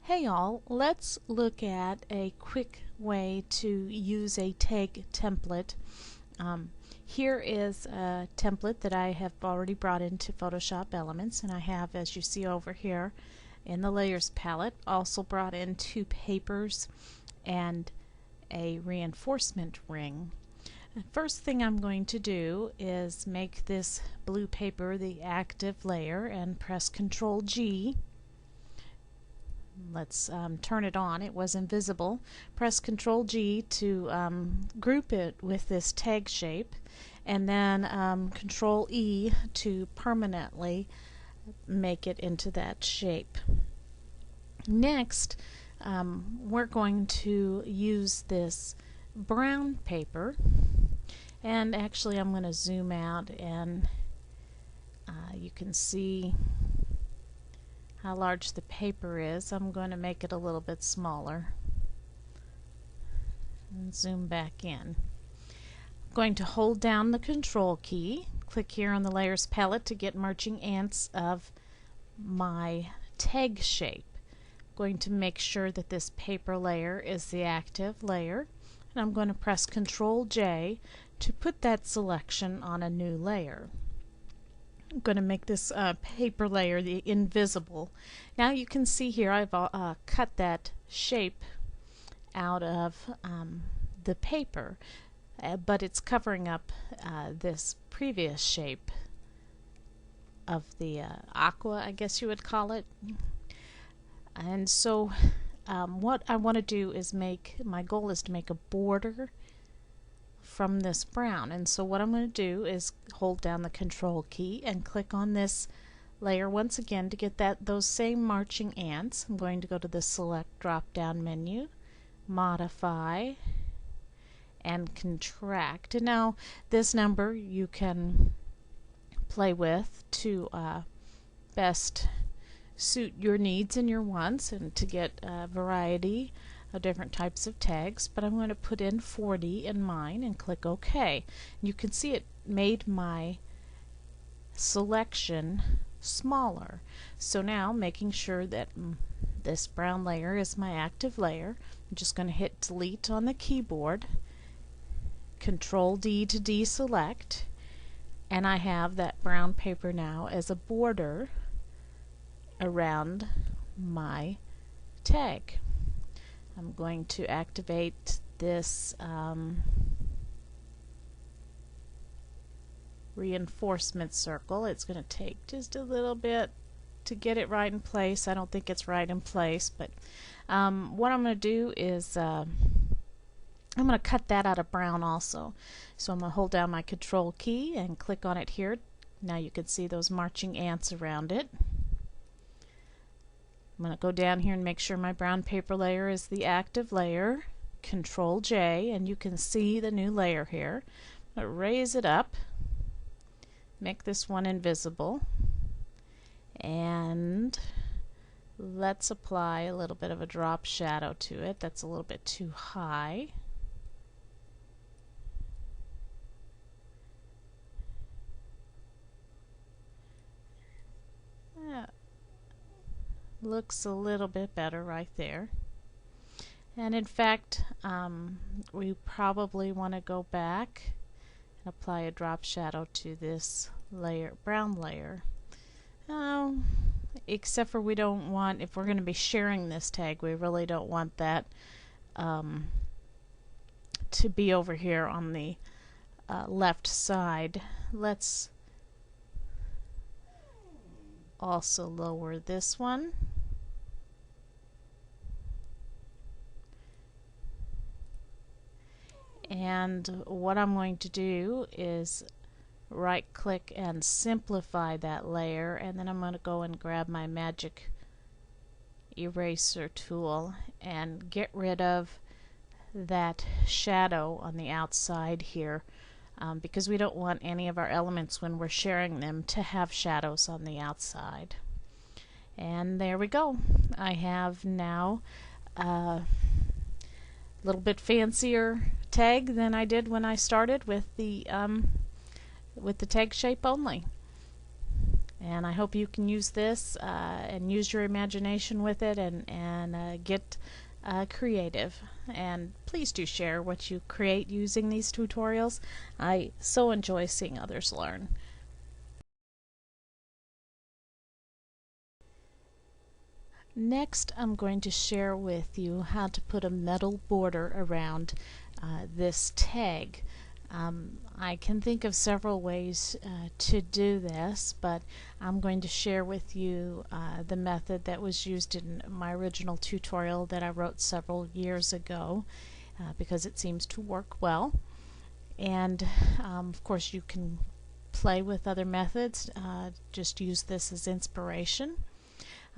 Hey all, let's look at a quick way to use a tag template. Here is a template that I have already brought into Photoshop Elements, and I have, as you see over here in the Layers palette, also brought in two papers and a reinforcement ring. The first thing I'm going to do is make this blue paper the active layer and press Ctrl G. Let's turn it on. It was invisible. Press Ctrl G to group it with this tag shape, and then Ctrl E to permanently make it into that shape. Next, we're going to use this brown paper, and actually I'm going to zoom out and you can see how large the paper is. I'm going to make it a little bit smaller and zoom back in. I'm going to hold down the Control key, click here on the Layers palette to get marching ants of my tag shape. I'm going to make sure that this paper layer is the active layer, and I'm going to press Ctrl J to put that selection on a new layer. I'm going to make this paper layer the invisible. Now you can see here I've cut that shape out of the paper, but it's covering up this previous shape of the aqua, I guess you would call it. And so what I want to do is my goal is to make a border from this brown, and so what I'm going to do is hold down the Control key and click on this layer once again to get those same marching ants. I'm going to go to the Select drop down menu, Modify, and Contract. And now this number you can play with to best suit your needs and your wants, and to get a variety of different types of tags, but I'm going to put in 40 in mine and click OK. You can see it made my selection smaller. So now, making sure that this brown layer is my active layer, I'm just going to hit delete on the keyboard, Control D to deselect, and I have that brown paper now as a border around my tag. I'm going to activate this reinforcement circle. It's going to take just a little bit to get it right in place. I don't think it's right in place, but what I'm going to do is I'm going to cut that out of brown also. So I'm going to hold down my Control key and click on it here. Now you can see those marching ants around it. I'm going to go down here and make sure my brown paper layer is the active layer. Control J, and you can see the new layer here. I'm going to raise it up, make this one invisible, and let's apply a little bit of a drop shadow to it. That's a little bit too high. Looks a little bit better right there. And in fact, we probably want to go back and apply a drop shadow to this layer, brown layer. Except for we don't want, if we're going to be sharing this tag, we really don't want that to be over here on the left side. Let's also lower this one. And what I'm going to do is right click and simplify that layer, and then I'm going to go and grab my magic eraser tool and get rid of that shadow on the outside here, because we don't want any of our elements when we're sharing them to have shadows on the outside. And there we go. I have now a little bit fancier tag than I did when I started with the tag shape only. And I hope you can use this and use your imagination with it and get creative. And please do share what you create using these tutorials. I so enjoy seeing others learn. Next, I'm going to share with you how to put a metal border around this tag. I can think of several ways to do this, but I'm going to share with you the method that was used in my original tutorial that I wrote several years ago because it seems to work well. And of course you can play with other methods, just use this as inspiration.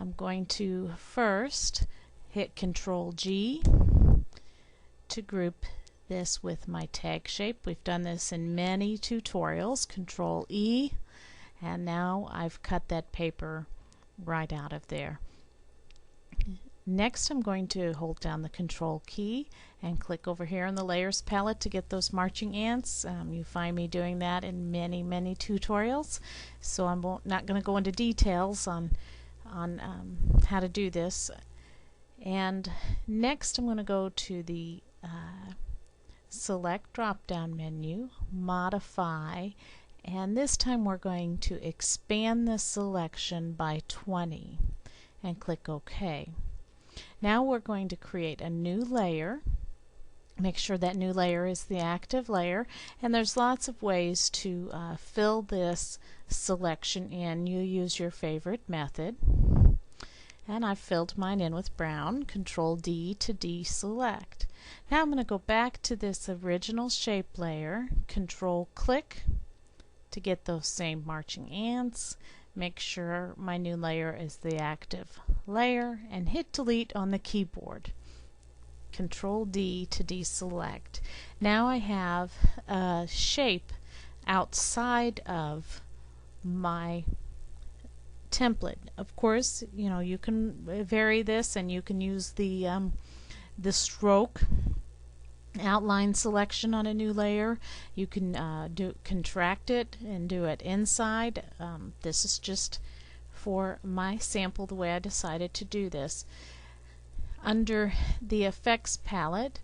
I'm going to first hit Control G to group this with my tag shape. We've done this in many tutorials. Control E, and now I've cut that paper right out of there. Next, I'm going to hold down the Control key and click over here in the Layers palette to get those marching ants. You find me doing that in many tutorials, so I'm not going to go into details on how to do this. And next I'm going to go to the Select drop-down menu, Modify, and this time we're going to expand the selection by 20 and click OK. Now we're going to create a new layer. Make sure that new layer is the active layer, and there's lots of ways to fill this selection in. You use your favorite method, and I've filled mine in with brown. Control D to deselect. Now I'm going to go back to this original shape layer, Control click to get those same marching ants. Make sure my new layer is the active layer and hit delete on the keyboard. Control D to deselect. Now I have a shape outside of my template. Of course, you know, you can vary this and you can use the stroke outline selection on a new layer. You can contract it and do it inside. This is just for my sample the way I decided to do this. Under the effects palette,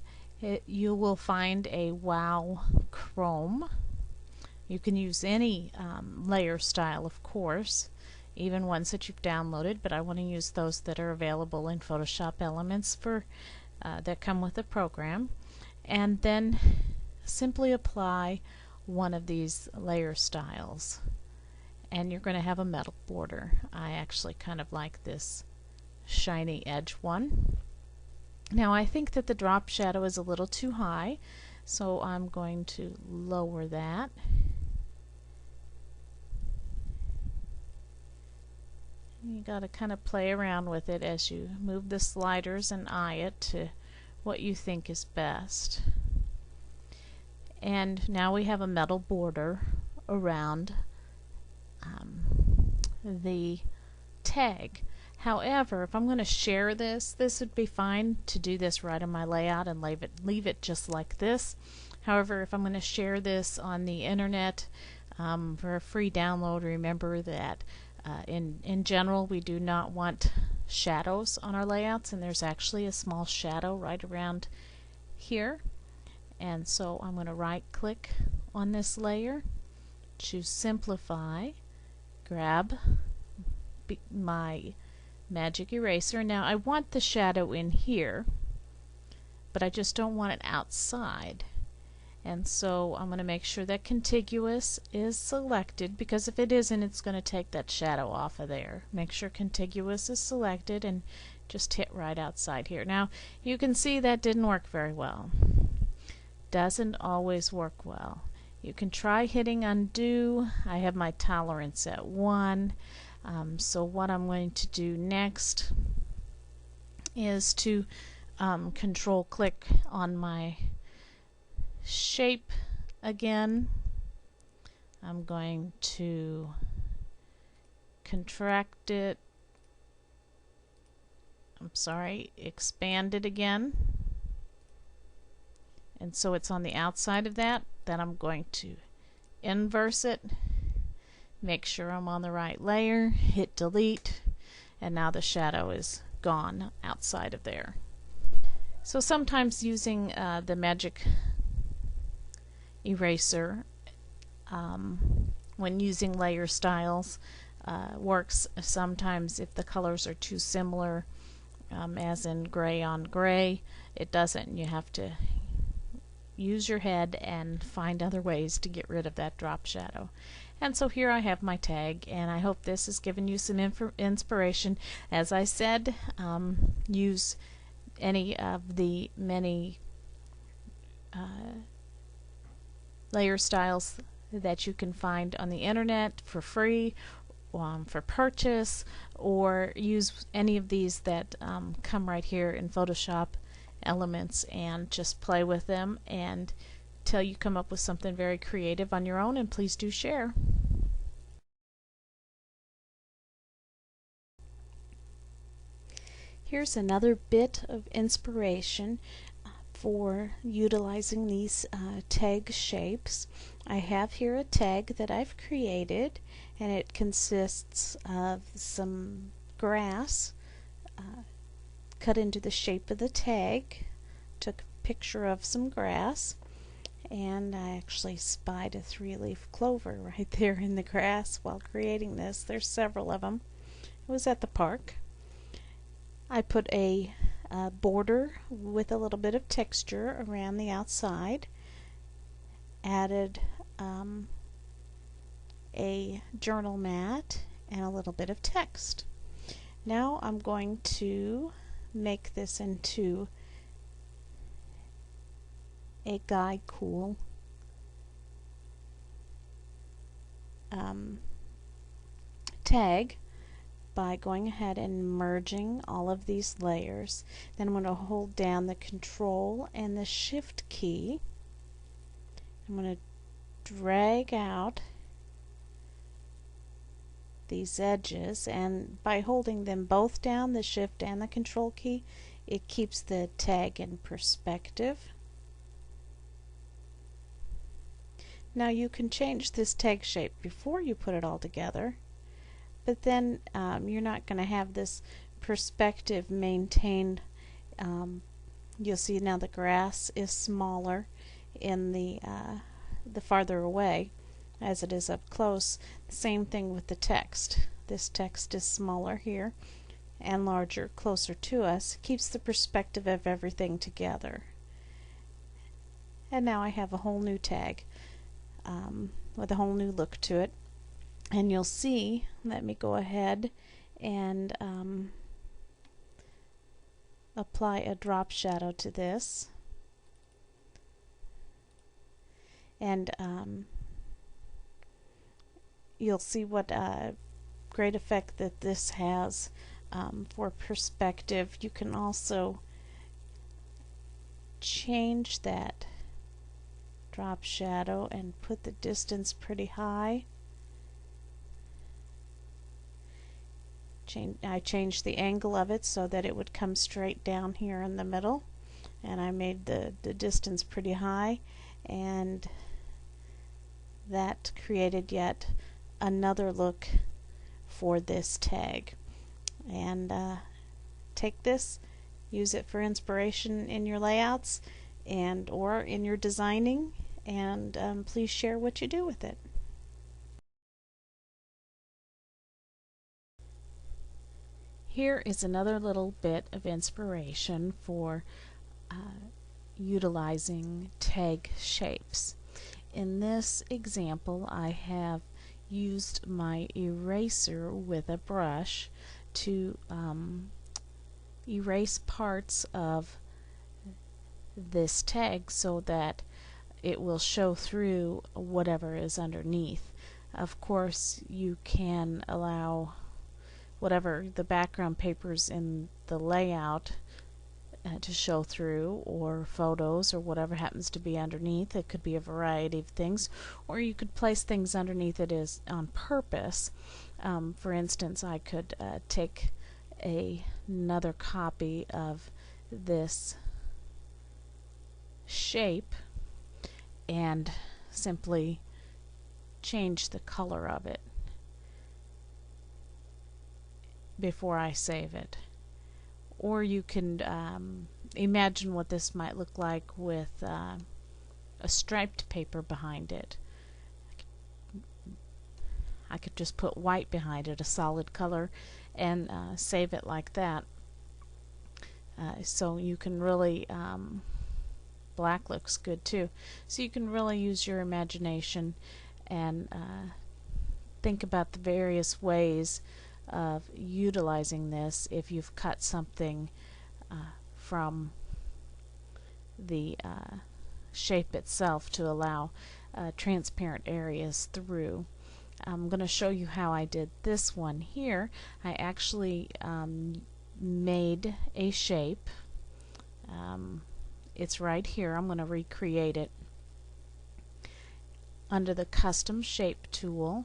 you will find a Wow Chrome. You can use any layer style, of course, even ones that you've downloaded, but I want to use those that are available in Photoshop Elements for that come with the program. And then simply apply one of these layer styles, and you're going to have a metal border. I actually kind of like this shiny edge one. Now I think that the drop shadow is a little too high, so I'm going to lower that. You got to kind of play around with it as you move the sliders and eye it to what you think is best. And now we have a metal border around the tag. However, if I'm going to share this would be fine to do this right in my layout and leave it just like this. However, if I'm going to share this on the internet for a free download, remember that in general we do not want shadows on our layouts, and there's actually a small shadow right around here. And so I'm going to right click on this layer, choose Simplify, grab my magic eraser. Now I want the shadow in here, but I just don't want it outside. And so I'm going to make sure that contiguous is selected, because if it isn't, it's going to take that shadow off of there. Make sure contiguous is selected and just hit right outside here. Now you can see that didn't work very well. Doesn't always work well. You can try hitting undo. I have my tolerance at 1. So what I'm going to do next is to control click on my shape again. I'm going to contract it, expand it again, and so it's on the outside of that. Then I'm going to inverse it. Make sure I'm on the right layer, hit delete, and now the shadow is gone outside of there. So sometimes using the magic eraser when using layer styles works sometimes if the colors are too similar, as in gray on gray. It doesn't. You have to use your head and find other ways to get rid of that drop shadow. And so here I have my tag, and I hope this has given you some inspiration. As I said, use any of the many layer styles that you can find on the internet for free, for purchase, or use any of these that come right here in Photoshop Elements and just play with them until you come up with something very creative on your own, and please do share. Here's another bit of inspiration for utilizing these tag shapes. I have here a tag that I've created, and it consists of some grass cut into the shape of the tag. Took a picture of some grass, and I actually spied a 3-leaf clover right there in the grass while creating this. There's several of them. It was at the park. I put a border with a little bit of texture around the outside, added a journal mat and a little bit of text. Now I'm going to make this into a guy cool tag by going ahead and merging all of these layers. Then I'm going to hold down the Control and the Shift key. I'm going to drag out these edges, and by holding them both down, the Shift and the Control key, it keeps the tag in perspective. Now you can change this tag shape before you put it all together, but then you're not going to have this perspective maintained. You'll see now the grass is smaller in the farther away as it is up close. The same thing with the text. This text is smaller here and larger closer to us. It keeps the perspective of everything together. And now I have a whole new tag with a whole new look to it. And you'll see, let me go ahead and apply a drop shadow to this. And you'll see what great effect that this has for perspective. You can also change that drop shadow and put the distance pretty high. I changed the angle of it so that it would come straight down here in the middle, and I made the distance pretty high, and that created yet another look for this tag. And take this, use it for inspiration in your layouts and or in your designing, and please share what you do with it. Here is another little bit of inspiration for utilizing tag shapes. In this example, I have used my eraser with a brush to erase parts of this tag so that it will show through whatever is underneath. Of course, you can allow whatever the background papers in the layout to show through, or photos, or whatever happens to be underneath. It could be a variety of things, or you could place things underneath it as on purpose. For instance, I could take another copy of this shape and simply change the color of it before I save it. Or you can imagine what this might look like with a striped paper behind it. I could just put white behind it, a solid color, and save it like that. So you can really, black looks good too. So you can really use your imagination and think about the various ways of utilizing this if you've cut something from the shape itself to allow transparent areas through. I'm going to show you how I did this one here. I actually made a shape. It's right here. I'm going to recreate it. Under the custom shape tool,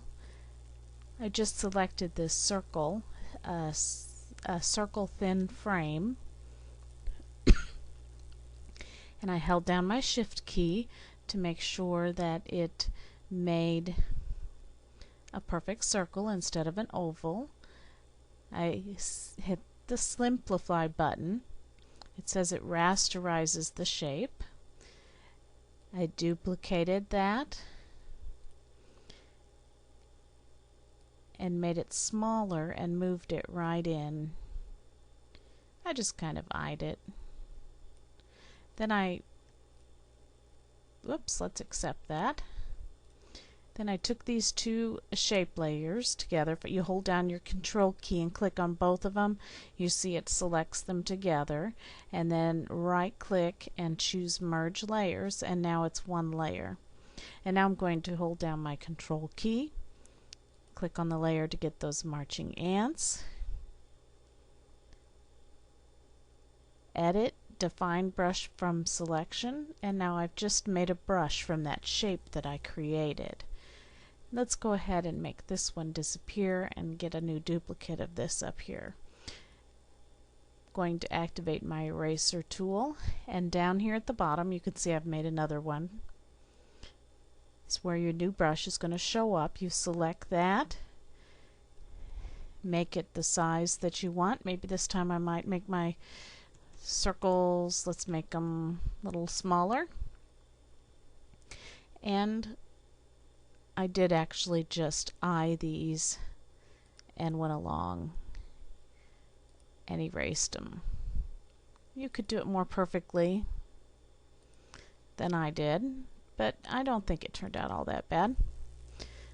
I just selected this circle, a circle thin frame, and I held down my shift key to make sure that it made a perfect circle instead of an oval. I hit the simplify button. It says it rasterizes the shape. I duplicated that and made it smaller and moved it right in. I just kind of eyed it. Then let's accept that. Then I took these two shape layers together. If you hold down your control key and click on both of them, you see it selects them together, and then right click and choose merge layers, and now it's one layer. And now I'm going to hold down my control key, click on the layer to get those marching ants, edit, define brush from selection, and now I've just made a brush from that shape that I created. Let's go ahead and make this one disappear and get a new duplicate of this up here. I'm going to activate my eraser tool, and down here at the bottom you can see I've made another one. It's where your new brush is going to show up. You select that, make it the size that you want. Maybe this time I might make my circles, let's make them a little smaller. And I did actually just eye these and went along and erased them. You could do it more perfectly than I did, but I don't think it turned out all that bad.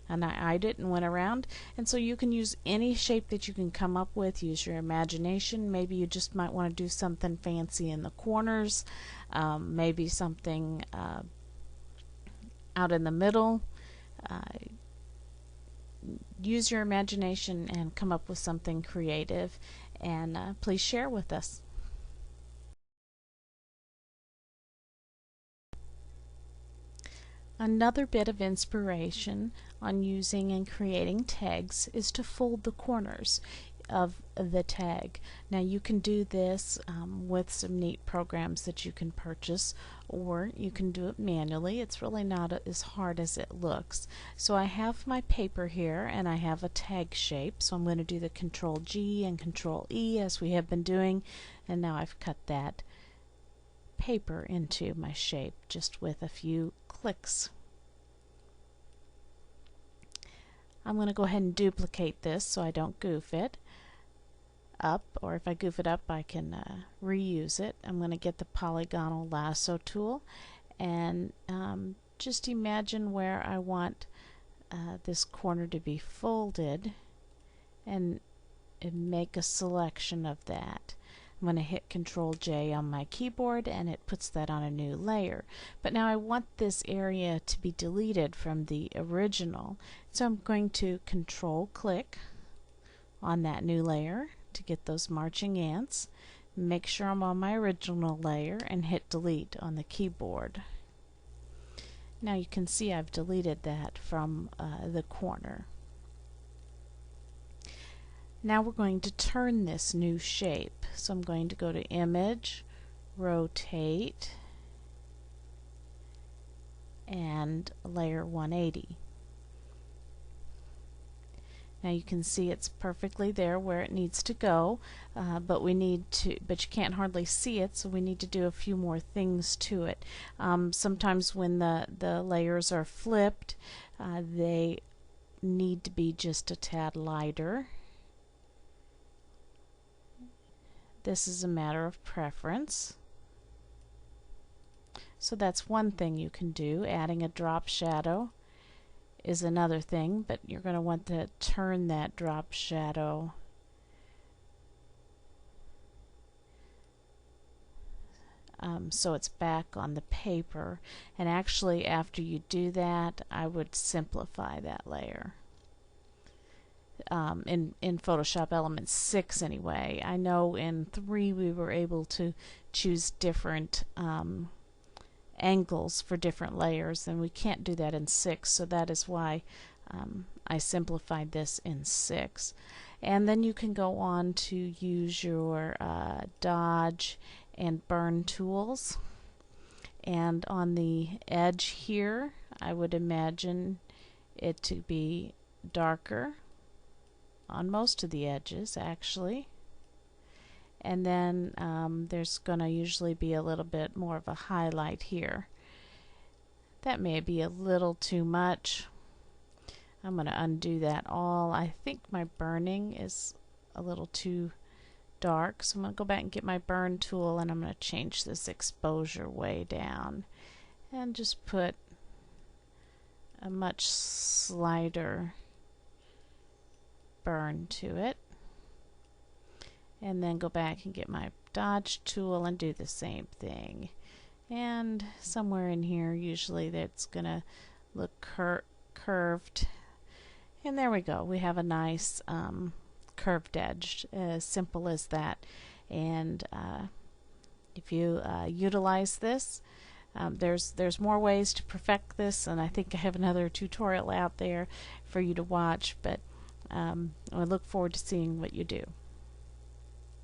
And I eyed it and went around, and so you can use any shape that you can come up with. Use your imagination. Maybe you just might want to do something fancy in the corners, maybe something out in the middle. Use your imagination and come up with something creative, and please share with us. Another bit of inspiration on using and creating tags is to fold the corners of the tag. Now you can do this with some neat programs that you can purchase, or you can do it manually. It's really not as hard as it looks. So I have my paper here and I have a tag shape, so I'm going to do the Control G and Control E as we have been doing, and now I've cut that paper into my shape just with a few clicks. I'm going to go ahead and duplicate this so I don't goof it up, or if I goof it up I can reuse it. I'm going to get the polygonal lasso tool and just imagine where I want this corner to be folded and make a selection of that. I'm going to hit Control J on my keyboard and it puts that on a new layer. But now I want this area to be deleted from the original, so I'm going to Control click on that new layer to get those marching ants, make sure I'm on my original layer, and hit delete on the keyboard. Now you can see I've deleted that from the corner. Now we're going to turn this new shape. So I'm going to go to Image, Rotate, and Layer 180. Now you can see it's perfectly there where it needs to go, but you can't hardly see it, so we need to do a few more things to it. Sometimes when the layers are flipped, they need to be just a tad lighter. This is a matter of preference. So that's one thing you can do. Adding a drop shadow is another thing, but you're going to want to turn that drop shadow so it's back on the paper. And actually, after you do that, I would simplify that layer. In Photoshop Elements 6 anyway. I know in 3 we were able to choose different angles for different layers, and we can't do that in 6, so that is why I simplified this in 6. And then you can go on to use your dodge and burn tools, and on the edge here I would imagine it to be darker on most of the edges actually, and then there's going to usually be a little bit more of a highlight here. That may be a little too much. I'm going to undo that all. I think my burning is a little too dark, so I'm going to go back and get my burn tool, and I'm going to change this exposure way down and just put a much slighter burn to it, and then go back and get my dodge tool and do the same thing. And somewhere in here usually that's gonna look curved, and there we go. We have a nice curved edge, as simple as that. And if you utilize this, there's more ways to perfect this, and I think I have another tutorial out there for you to watch, but I look forward to seeing what you do.